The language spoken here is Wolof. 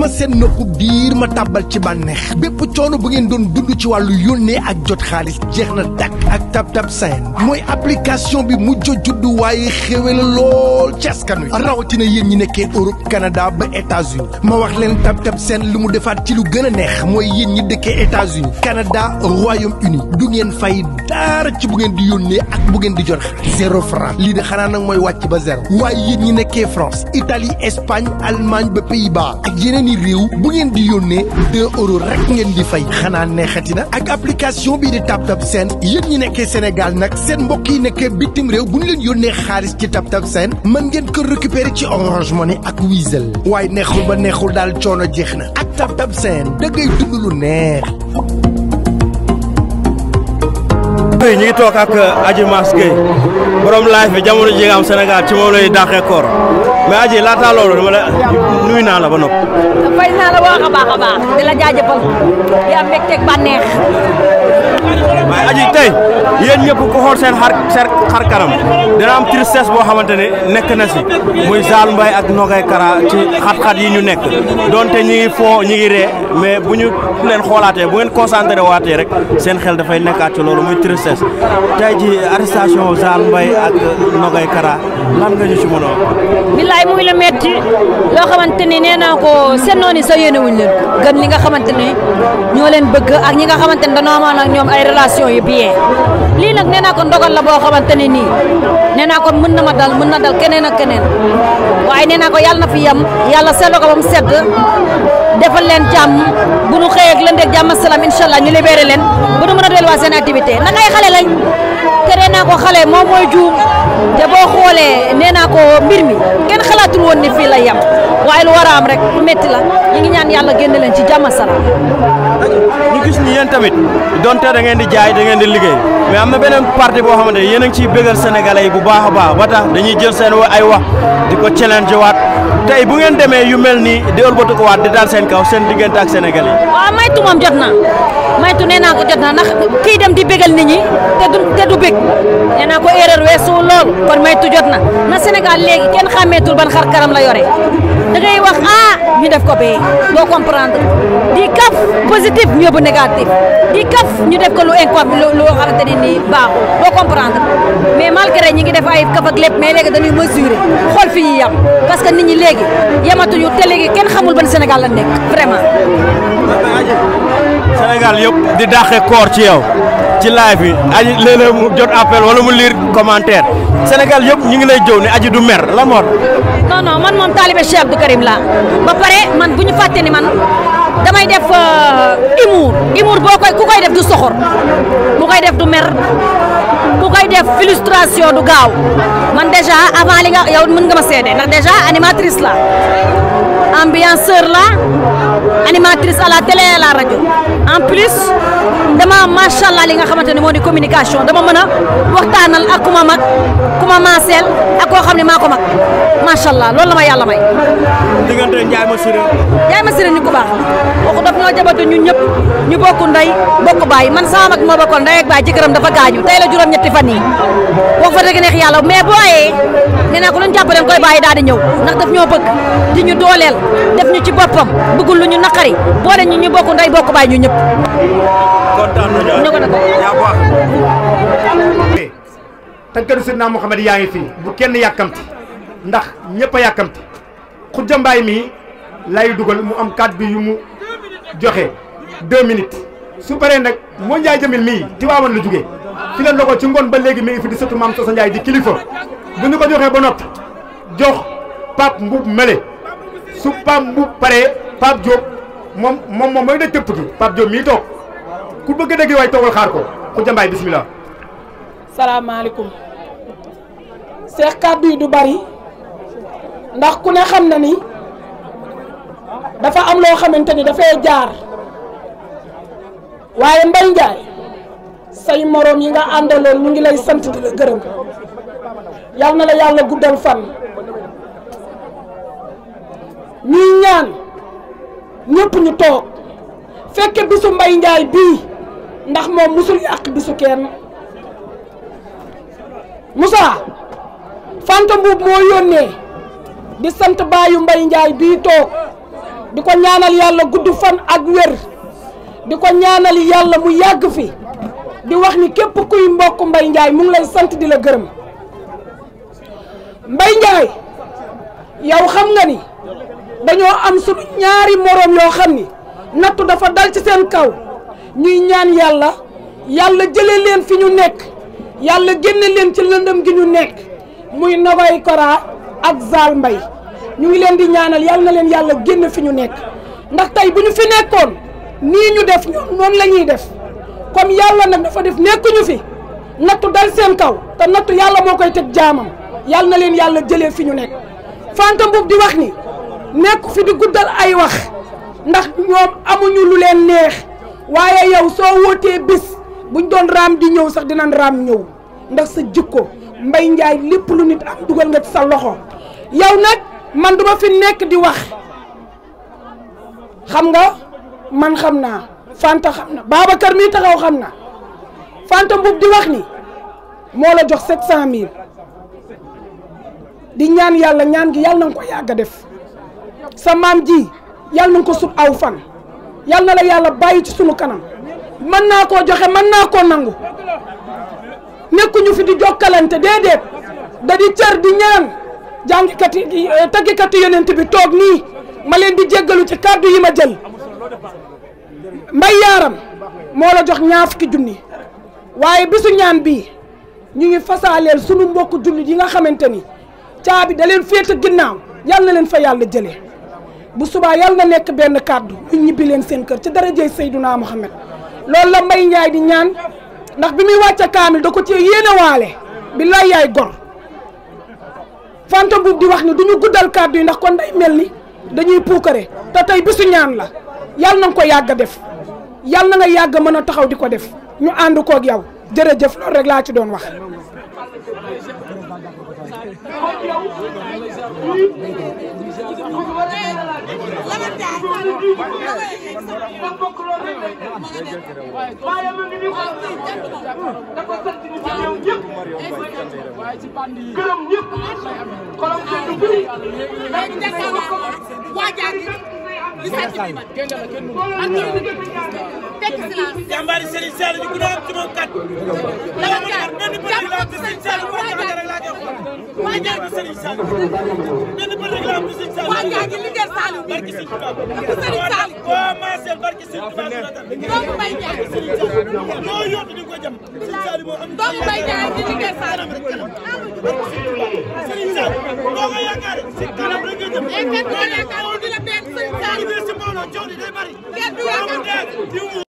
ma seen nopp biir ma tàbbal ci bànneex bépp coono bu ngeen doon dund ci wàllu yónnee ak jot xaalis jeex na dakk ak TapTap Send mooy application bi mujj juddu waaye xéwe la lool ci askan wi rawatina yéen ñi nekkee Europe Canada ba États-Unis ma wax leen TapTap Send lu mu defaat ci lu gën a neex mooy yéen ñi dëkkee États-Unis Canada Royaume-Uni du ngeen fay dara ci bu ngeen di yónnee ak bu ngeen di jot xaalis 0 franc lii de xanaa nag mooy wàcc ba zéro waaye yéen ñi nekkee France Italie Espagne Allemagne ba Pays-Bas ak yeneen i réew bu ngeen di yónnee 2 euros rek ngeen di fay xanaa neexati na ak application bii di TapTap Send yéen ñi nekkee Sénégal nag seen mbokk yi nekkee bitim réew bu ñu leen yónnee xaalis ci TapTap Send mën ngeen ko récupérer ci Orange Money ak Wizall waaye neexul ba neexul daal coono jeex na ak TapTap Send da ngay dund lu neex. ñu ngi toog ak Adji Mass Gueye borom live bi jamono ji nga am Sénégal ci moom lay dàqee koor mais Adji laataa loolu dama la nuyu naa la ba noppi. fay naa la wax a baax di la jaajëfal di am mbégteeg bànneex. waaye Adji tey yéen ñëpp ku xool seen xar kanam dina am tristesse boo xamante ne nekk na si muy Zale Mbaye ak Nogay Kara ci xat-xat yi ñu nekk donte ñi ngi foo ñi ngi ree mais bu ñu leen xoolaatee bu ngeen concentré waatee rek seen xel dafay nekkaat ci loolu muy tristesse tey ji arrestation Zale Mbaye ak Nogay Kara lan nga ñu ci mën a wax. billaay muy la metti loo xamante ni nee naa ko seen noonu sa yéene wuñ leen gën li nga xamante ni ñoo leen bëgg ak ñi nga xamante ni dañoo amoon ak ñoom ay relation yu bien lii nag nee naa ko ndogal la boo xamante ne nii nee naa ko mën na ma dal mën na dal keneen ak keneen waaye nee naa ko yàlla na fi yem yàlla seetlu ko ba mu sedd defal leen jàmm bu nu xëyee ak lënd ak jàmm salaam incha allah ñu libéré leen bu nu mën a delluwaat seen activité nag ay xale lañ te nee naa ko xale moom mooy juum te boo xoolee nee naa ko mbir mi kenn xalaatul woon ni fii la yem waaye lu war a am rek lu métti la ñu ngi ñaan yàlla génn leen ci jàmm salaam. ñu gis ni yéen tamit donte da ngeen di jaay da ngeen di liggéey mais am na beneen parti boo xamante ne yéen a ngi ciy bégal sénégalais yi bu baax a baax ba tax dañuy jël seen ay wax di ko challenge waat tey bu ngeen demee yu mel nii di ëlbatu ko waat di daal seen kaw seen diggante ak sénégalais yi. waaw maytu moom jot na maytu nee naa ko jot na ndax kii dem di bégal nit ñi te du bég nee naa ko erreur weesu loolu kon maytu jot na na Sénégal léegi kenn xàmmeetul ban xar kanam la yore da ngay wax ñu def ko bee doo comprendre di kaf positif ñu yóbbu négatif di kaf ñu def ko lu loo xamante ni nii baaxul doo comprendre mais malgré ñi ngi def ay kaf ak lépp mais léegi dañuy mesurer xool fi ñuy yem parce que nit ñi léegi yematuñu te léegi kenn xamul ban Sénégal la nekk vraiment. Sénégal yëpp di dàqe koor ci yow ci live bi Adji léeg-léeg mu jot appel wala mu lire commentaire Sénégal yëpp ñu ngi lay jëw ne Adji du mer lan moo non non man moom taalibe Cheikh Abdou Karim la ba pare man bu ñu fàtte ni man damay def humour boo koy ku koy def du soxor ku koy def du mer ku koy def frustration du gaaw man déjà avant li nga yow mën nga ma seede ndax déjà animatrice la ambianceur la animatrice à la télé et à la radio en plus dama macha allah li nga xamante ne moo di communication dama mën a waxtaanal ak ku ma mag ku ma maaseel ak koo xam ne maa ko mag macha allah loolu la ma yàlla may. diggante Ndiaye Massiré. Ndiaye Massiré ni ku baax waxu daf ñoo jabatu ñun ñëpp ñu bokk ndey bokk baay man sama mag moo bokkoon ndey ak baay jëkkëram dafa gaañu tey la juróom-ñetti fan yi wax fa dëgg neex yàlla mais boo ayee nee naa ko luñ jàpp leen koy bàyyi daal di ñëw ndax daf ñoo bëgg di ñu dooleel def ñu ci boppam bëggul lu ñu naqari boole ñu bokk ndey bokk baay ñu ñëpp. kontaan nañu ñu ko nag yaa baax. tàggatu Seydina Mouhamed yaa ngi fii bu kenn yàkkamti ndax ñëpp a yàkkamti Khoudia Mbaye mii lay dugal mu am kàddu yu mu joxe 2 minutes su paree nag moo Ndiaye Jamil mii Tiwaawan la jógee fi la logo ci ngoon ba léegi mi ngi fi di sëtu maam Sosa Ndiaye di kilifa bu ñu ko joxee ba noppi jox Pape Mboup Mele su Pape Mboup paree Pape Diop moom mooy daj tëpp gi Pape Diop mii toog ku bëgg a dégg waaye toogal xaar ko Khoudia Mbaye bismillah. salaamaaleykum seex kàddu yi du bari ndax ku ne xam na ni dafa am loo xamante ni dafay jaar waaye Mbaye Ndiaye say moroom yi nga àndaloon ñu ngi lay sant di la gërëm yal na la yàlla guddal fan ñuy ñaan ñëpp ñu toog fekke bisu Mbaye Ndiaye bii ndax moom musul yàq bisu kenn Moussa Fanta Mbuub moo yónnee di sant baayu Mbaye Ndiaye bii toog di ko ñaanal yàlla gudd fan ak wér di ko ñaanal yàlla mu yàgg fi di wax ni képp kuy mbokk Mbaye Ndiaye mu ngi lay sant di la gërëm Mbaye Ndiaye yow xam nga ni dañoo am suñu ñaari moroom yoo xam ni nattu dafa dal ci seen kaw ñuy ñaan yàlla jëlee leen fi ñu nekk yàlla génne leen ci lëndëm gi ñu nekk muy Nogaye Kara ak Zal Mbaye ñu ngi leen di ñaanal yàlla na leen yàlla génne fi ñu nekk ndax tey bu ñu fi nekkoon nii ñu def ñoom noonu la ñuy def comme yàlla nag dafa def nekkuñu fi nattu dal seen kaw te nattu yàlla moo koy teg jaamam yàlla na leen yàlla jëlee fi ñu nekk Fanta Mboup di wax ni nekku fi di guddal ay wax ndax ñoom amuñu lu leen neex waaye yow soo wootee bis buñ doon raam di ñëw sax dinañ raam ñëw ndax sa jikko Mbaye Ndiaye lépp lu nit am dugal nga ci sa loxo yow nag man duma fi nekk di wax xam nga man xam naa Fanta xam na Babacar mii taxaw xam na Fanta Mboup di wax ni moo la jox 700 000 di ñaan yàlla ñaan gi yàlla na nga ko yàgg a def sa maam ji yàlla na nga ko sut aw fan yàlla na la yàlla bàyyi ci sunu kanam mën naa koo joxe mën naa koo nangu nekkuñu fi di jokkalante déedéet da di cër di ñaan jàngikat yi tëggkatu yonent bi toog nii ma leen di jéggalu ci kàddu yi ma jël Mbaye Yaram moo la jox 20 junni waaye bisu ñaan bii ñu ngi fasaaleel sunu mbokku jullit yi nga xamante ni caabi da leen féete ginnaaw yàlla na leen fa yàlla jëlee bu subaa yàlla na nekk benn kàddu ñu ñibbi leen seen kër ci darajey Seyduna Muhammad loolu la Mbaye Ndiaye di ñaan ndax bi muy wàcce kaamil da ko ci yéene waale bi lay yaay gor Fanta Mboup di wax ni duñu guddal kàddu yi ndax kon day mel ni dañuy puukare te tey bisu ñaan la yàlla na nga ko yàgg a def yàlla na nga yàgg mën a taxaw di ko def ñu ànd koog yow jërëjëf loolu rek laa ci doon wax. jàmbaari Serigne Saliou ñu gën a am ci moom kat la benn bëri la am ci Serigne Saliou boo ko rek laa jox waa jàmbaari Serigne Saliou benn bëri la am ci Serigne Saliou waa jàngi li ngeen Saliou barki Serigne Touba Serigne Saliou waa Marcel barki Serigne Touba doomu Mbaye Ndiaye Serigne Saliou loo yóotu di ko jëm Serigne Saliou moo am doomu Mbaye Ndiaye di ngeen Saliou Serigne Saliou boo ko yaakaare si kanam rek nga jëm e kenn ko yaakaare di la benn Serigne Saliou ci mbooloo coow di day bari kenn du yaakaar